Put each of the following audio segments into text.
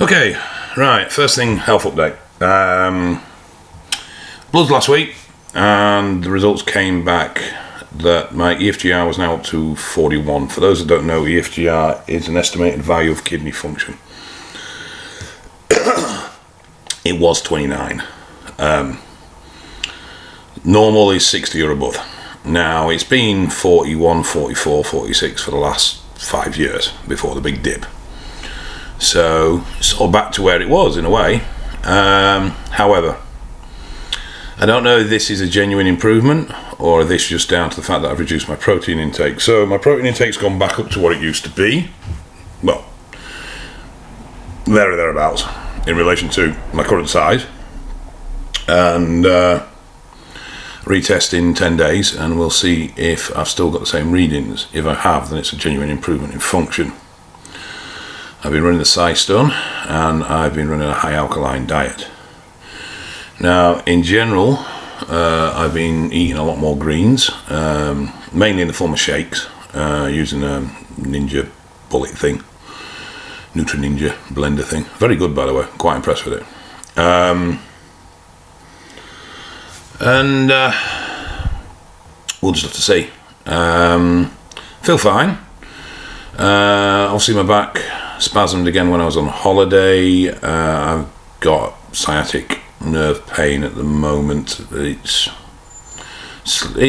Okay, right, first thing, health update. Bloods last week, and the results came back that my EFGR was now up to 41. For those that don't know, EFGR is an estimated value of kidney function. It was 29. Normal is 60 or above. Now, it's been 41, 44, 46 for the last 5 years before the big dip. So, sort of back to where it was in a way. However, I don't know if this is a genuine improvement or if this is just down to the fact that I've reduced my protein intake. So my protein intake's gone back up to what it used to be. Well, there or thereabouts in relation to my current size. And retest in 10 days and we'll see if I've still got the same readings. If I have, then it's a genuine improvement in function. I've been running the Stone and I've been running a high alkaline diet. Now, in general, I've been eating a lot more greens, mainly in the form of shakes, using a Ninja bullet thing, Nutri Ninja blender thing. Very good, by the way. Quite impressed with it. And we'll just have to see. Feel fine. Obviously, my back spasmed again when I was on holiday. I've got sciatic nerve pain at the moment. It's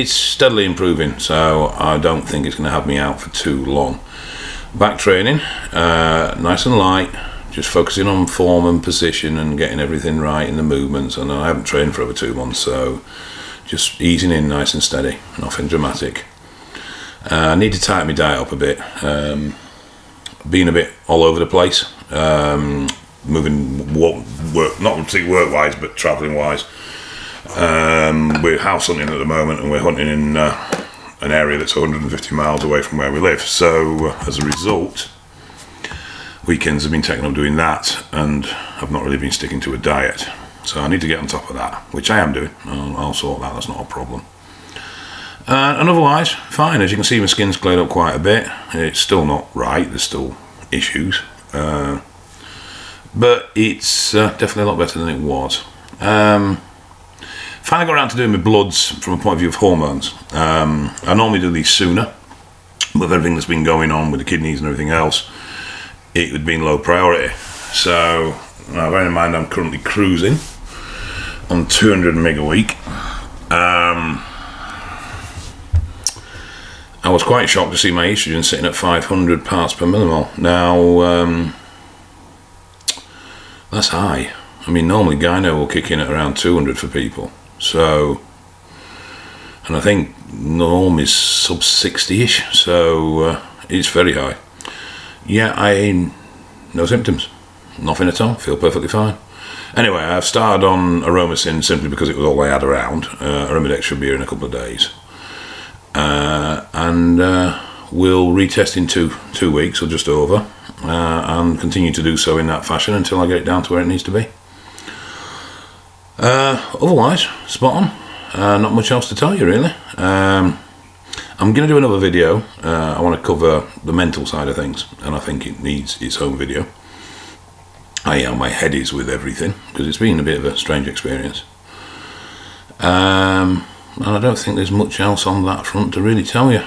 steadily improving, so I don't think it's going to have me out for too long. Back training, nice and light, just focusing on form and position and getting everything right in the movements. And I haven't trained for over 2 months, so just easing in nice and steady, nothing dramatic. I need to tighten my diet up a bit. Being a bit all over the place, moving work, not particularly work-wise, but travelling-wise. We're house hunting at the moment, and we're hunting in an area that's 150 miles away from where we live. So, as a result, weekends have been taken up doing that, and I've not really been sticking to a diet. So I need to get on top of that, which I am doing. I'll sort that, that's not a problem. And otherwise, fine. As you can see, my skin's cleared up quite a bit. It's still not right, there's still issues. But it's definitely a lot better than it was. Finally got around to doing my bloods from a point of view of hormones. I normally do these sooner, but with everything that's been going on with the kidneys and everything else, it would be low priority. So, bearing in mind I'm currently cruising on 200 meg a week. I was quite shocked to see my estrogen sitting at 500 parts per millimole. Now, that's high. I mean, normally gyno will kick in at around 200 for people. So, and I think norm is sub 60-ish, so it's very high. Yeah, no symptoms. Nothing at all. Feel perfectly fine. Anyway, I've started on Aromacin simply because it was all I had around. Arimidex should be here in a couple of days. And we'll retest in two weeks or just over, and continue to do so in that fashion until I get it down to where it needs to be. Otherwise, spot on. Not much else to tell you, really. I'm going to do another video. I want to cover the mental side of things, and I think it needs its own video. My head is with everything, because it's been a bit of a strange experience. And I don't think there's much else on that front to really tell you.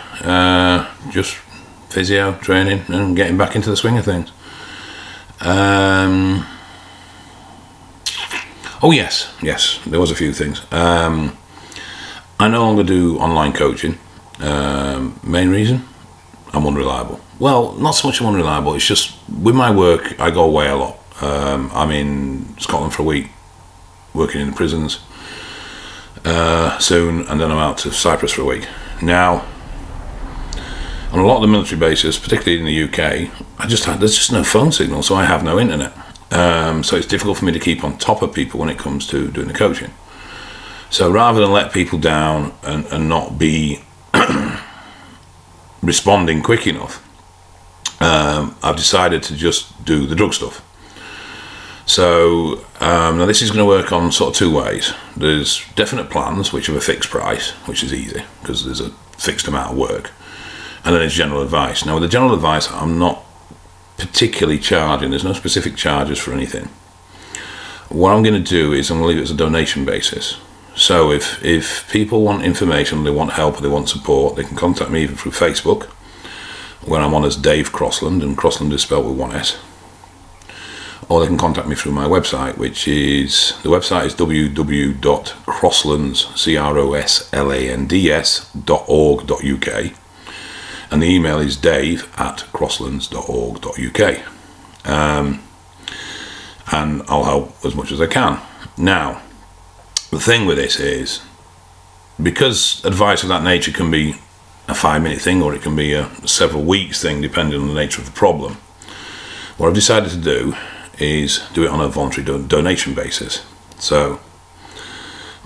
Just physio, training, and getting back into the swing of things. Oh yes, there was a few things. I no longer do online coaching. Main reason? I'm unreliable. Well, not so much I'm unreliable, it's just with my work I go away a lot. I'm in Scotland for a week, working in the prisons. Soon, and then I'm out to Cyprus for a week. Now, on a lot of the military bases, particularly in the UK, there's just no phone signal, so I have no internet. So it's difficult for me to keep on top of people when it comes to doing the coaching. So rather than let people down and not be responding quick enough, I've decided to just do the drug stuff. So now this is going to work on sort of 2 ways. There's definite plans, which have a fixed price, which is easy because there's a fixed amount of work, and then there's general advice. Now with the general advice, I'm not particularly charging. There's no specific charges for anything. What I'm going to do is I'm going to leave it as a donation basis. So if people want information, they want help, or they want support, they can contact me either through Facebook, where I'm on as Dave Crosland, and Crosland is spelled with one S, or they can contact me through my website, the website is www.croslands.org.uk, and the email is dave@croslands.org.uk. And I'll help as much as I can. Now, the thing with this is, because advice of that nature can be a 5-minute thing, or it can be a several weeks thing, depending on the nature of the problem, what I've decided to do is do it on a voluntary donation basis. So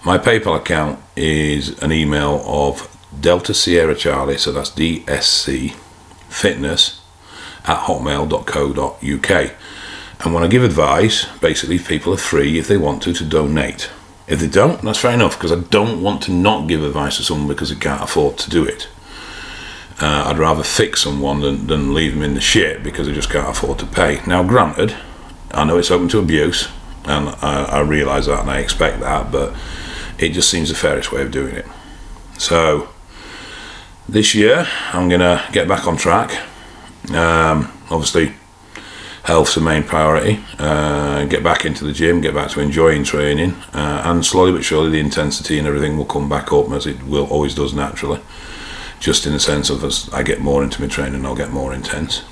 my PayPal account is an email of Delta Sierra Charlie, so that's DSC fitness @hotmail.co.uk. And when I give advice, basically people are free, if they want to donate. If they don't, that's fair enough, because I don't want to not give advice to someone because they can't afford to do it. I'd rather fix someone than leave them in the shit because they just can't afford to pay. Now, granted, I know it's open to abuse, and I realise that and I expect that, but it just seems the fairest way of doing it. So this year I'm going to get back on track. Obviously health's the main priority. Get back into the gym, get back to enjoying training, and slowly but surely the intensity and everything will come back up, as it will always does naturally, just in the sense of as I get more into my training I'll get more intense.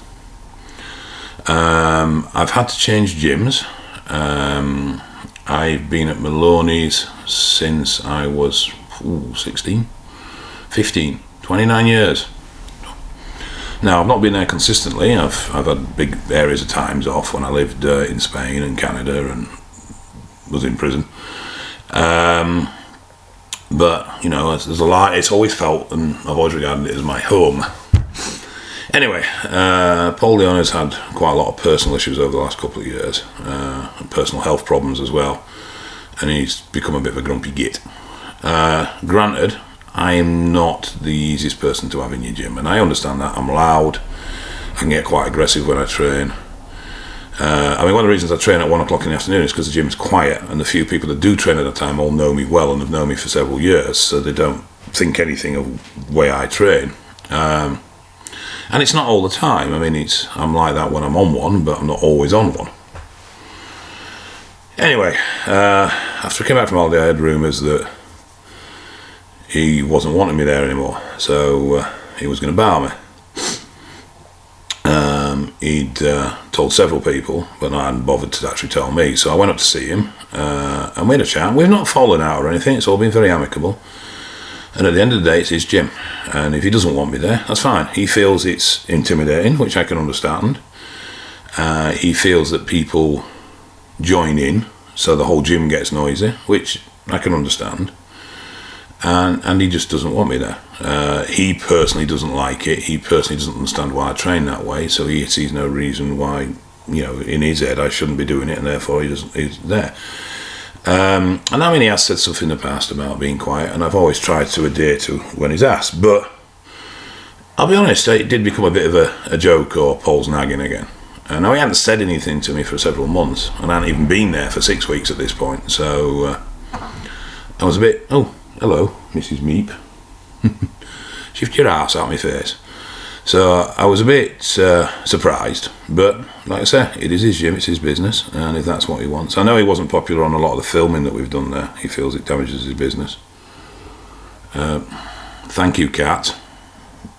I've had to change gyms. I've been at Maloney's since I was 16, 15, 29 years. Now, I've not been there consistently. I've had big areas of times off when I lived in Spain and Canada and was in prison. But, you know, there's a lot. It's always felt, and I've always regarded it as my home. Anyway, Paul Leon has had quite a lot of personal issues over the last couple of years, and personal health problems as well, and he's become a bit of a grumpy git. Granted, I am not the easiest person to have in your gym, and I understand that. I'm loud, I can get quite aggressive when I train. I mean, one of the reasons I train at 1 o'clock in the afternoon is because the gym's quiet, and the few people that do train at the time all know me well and have known me for several years, so they don't think anything of the way I train. And it's not all the time. I mean, I'm like that when I'm on one, but I'm not always on one. Anyway, after I came back from holiday, I had rumours that he wasn't wanting me there anymore, so he was going to bar me. He'd told several people, but I hadn't bothered to actually tell me, so I went up to see him, and we had a chat. We've not fallen out or anything, it's all been very amicable. And at the end of the day, it's his gym, and if he doesn't want me there, that's fine. He feels it's intimidating, which I can understand. He feels that people join in, so the whole gym gets noisy, which I can understand. And he just doesn't want me there. He personally doesn't like it. He personally doesn't understand why I train that way, so he sees no reason why, you know, in his head I shouldn't be doing it, and therefore he's there. And I mean, he has said stuff in the past about being quiet, and I've always tried to adhere to when he's asked, but I'll be honest, it did become a bit of a joke, or Paul's nagging again. Now, he hadn't said anything to me for several months, and I hadn't even been there for 6 weeks at this point, so I was a bit, oh, hello, Mrs. Meep. Shift your ass out my face. So I was a bit surprised, but like I say, it is his gym, it's his business, and if that's what he wants. I know he wasn't popular on a lot of the filming that we've done there. He feels it damages his business. Thank you, Kat.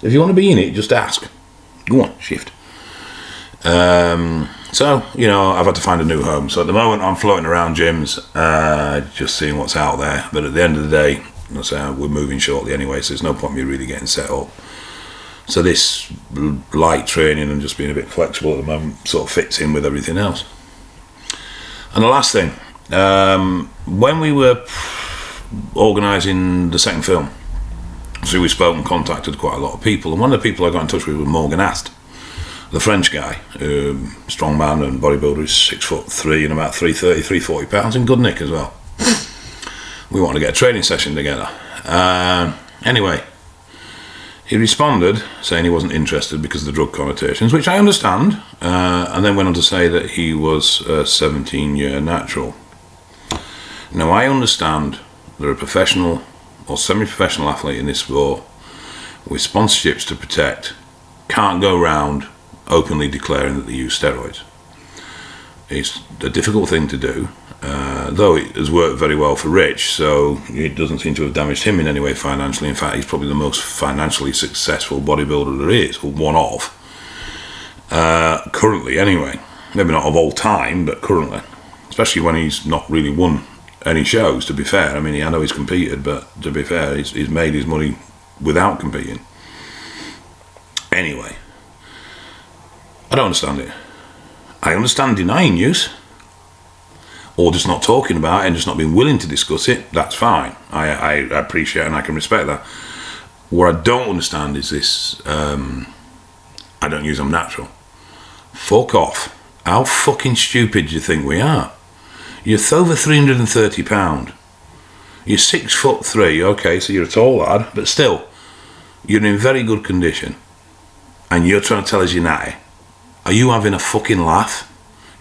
If you want to be in it, just ask. Go on, shift. So, you know, I've had to find a new home. So at the moment I'm floating around gyms, just seeing what's out there. But at the end of the day, I say we're moving shortly anyway, so there's no point in me really getting set up. So this light training and just being a bit flexible at the moment sort of fits in with everything else. And the last thing, when we were organising the second film, so we spoke and contacted quite a lot of people, and one of the people I got in touch with was Morgan Ast, the French guy, strong man and bodybuilder, who's 6'3" and about 330, 340 pounds, and good nick as well. We wanted to get a training session together. Anyway, He responded saying he wasn't interested because of the drug connotations, which I understand, and then went on to say that he was a 17-year natural. Now, I understand they're a professional or semi-professional athlete in this sport with sponsorships to protect, can't go around openly declaring that they use steroids. It's a difficult thing to do, though it has worked very well for Rich, so it doesn't seem to have damaged him in any way financially. In fact, he's probably the most financially successful bodybuilder there is, or one of, currently anyway. Maybe not of all time, but currently. Especially when he's not really won any shows, to be fair. I mean, I know he's competed, but to be fair, he's made his money without competing. Anyway, I don't understand it. I understand denying use, or just not talking about it and just not being willing to discuss it. That's fine. I appreciate and I can respect that. What I don't understand is this, I don't use them natural. Fuck off. How fucking stupid do you think we are? You're over £330. You're 6'3", okay, so you're a tall lad, but still, you're in very good condition. And you're trying to tell us you're natty. Are you having a fucking laugh?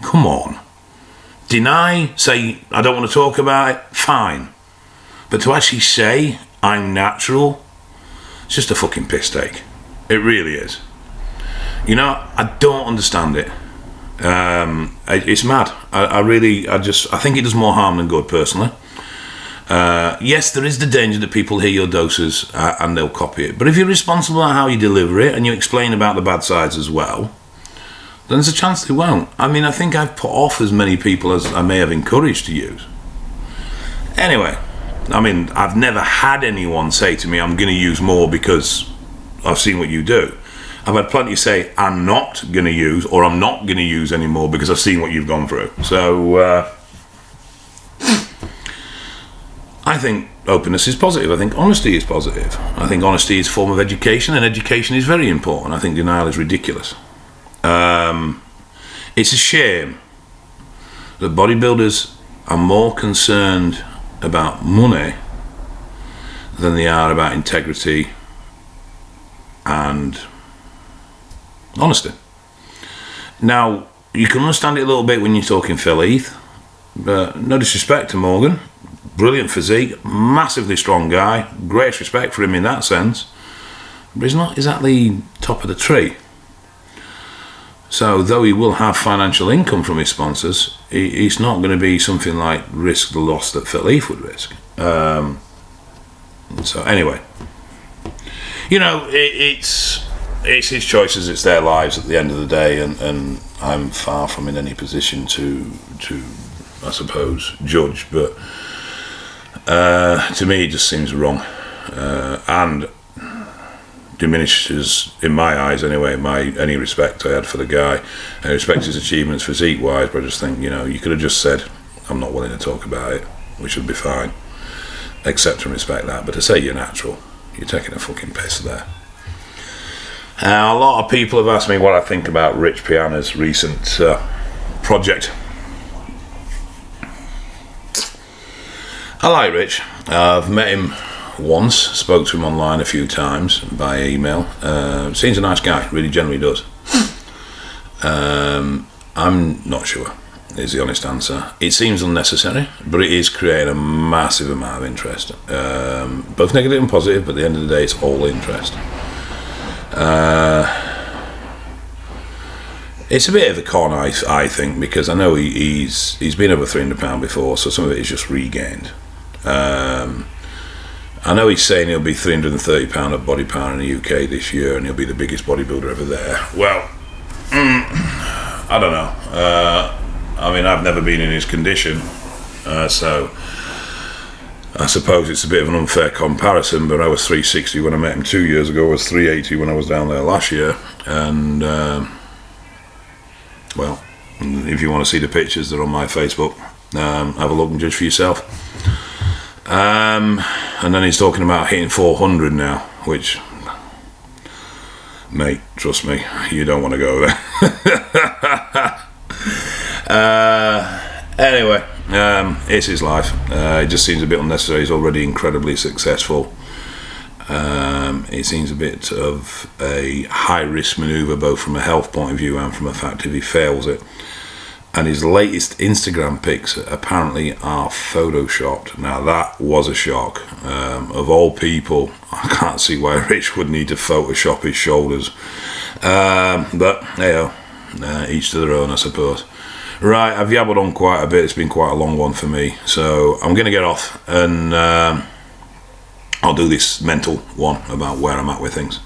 Come on. Deny, say, I don't want to talk about it, fine. But to actually say, I'm natural, it's just a fucking piss take. It really is. You know, I don't understand it. It's mad. I think it does more harm than good, personally. Yes, there is the danger that people hear your doses and they'll copy it. But if you're responsible at how you deliver it and you explain about the bad sides as well, then there's a chance they won't. I mean, I think I've put off as many people as I may have encouraged to use. Anyway, I mean, I've never had anyone say to me, I'm going to use more because I've seen what you do. I've had plenty say, I'm not going to use, or I'm not going to use anymore because I've seen what you've gone through. So, I think openness is positive. I think honesty is positive. I think honesty is a form of education, and education is very important. I think denial is ridiculous. It's a shame that bodybuilders are more concerned about money than they are about integrity and honesty. Now, you can understand it a little bit when you're talking Phil Heath, but no disrespect to Morgan. Brilliant physique, massively strong guy, great respect for him in that sense, but he's not exactly top of the tree. So though he will have financial income from his sponsors, he's not going to be something like risk the loss that Phil Heath would risk. So anyway, you know, it's his choices, it's their lives at the end of the day, and I'm far from in any position to I suppose judge, but to me it just seems wrong, and diminishes, in my eyes anyway, any respect I had for the guy. I respect his achievements physique wise, but I just think, you know, you could have just said, I'm not willing to talk about it, which would be fine. Accept and respect that, but to say you're natural, you're taking a fucking piss there. A lot of people have asked me what I think about Rich Piana's recent project. I like Rich. I've met him once, spoke to him online a few times by email. Seems a nice guy, really generally does. I'm not sure, is the honest answer. It seems unnecessary, but it is creating a massive amount of interest. Both negative and positive, but at the end of the day, it's all interest. It's a bit of a con, I think, because I know he's been over £300 before, so some of it is just regained. I know he's saying he'll be £330 of body power in the UK this year, and he'll be the biggest bodybuilder ever there. Well, I don't know. I mean, I've never been in his condition, so I suppose it's a bit of an unfair comparison, but I was 360 when I met him 2 years ago. I was 380 when I was down there last year, and well, if you want to see the pictures, they're on my Facebook. Have a look and judge for yourself. And then he's talking about hitting 400 now, which, mate, trust me, you don't want to go there. Anyway, it's his life. It just seems a bit unnecessary. He's already incredibly successful. It seems a bit of a high-risk manoeuvre, both from a health point of view and from the fact if he fails it. And his latest Instagram pics apparently are photoshopped. Now that was a shock. Of all people, I can't see why Rich would need to Photoshop his shoulders. But hey, each to their own, I suppose. Right, I've yabbled on quite a bit. It's been quite a long one for me, so I'm going to get off and I'll do this mental one about where I'm at with things.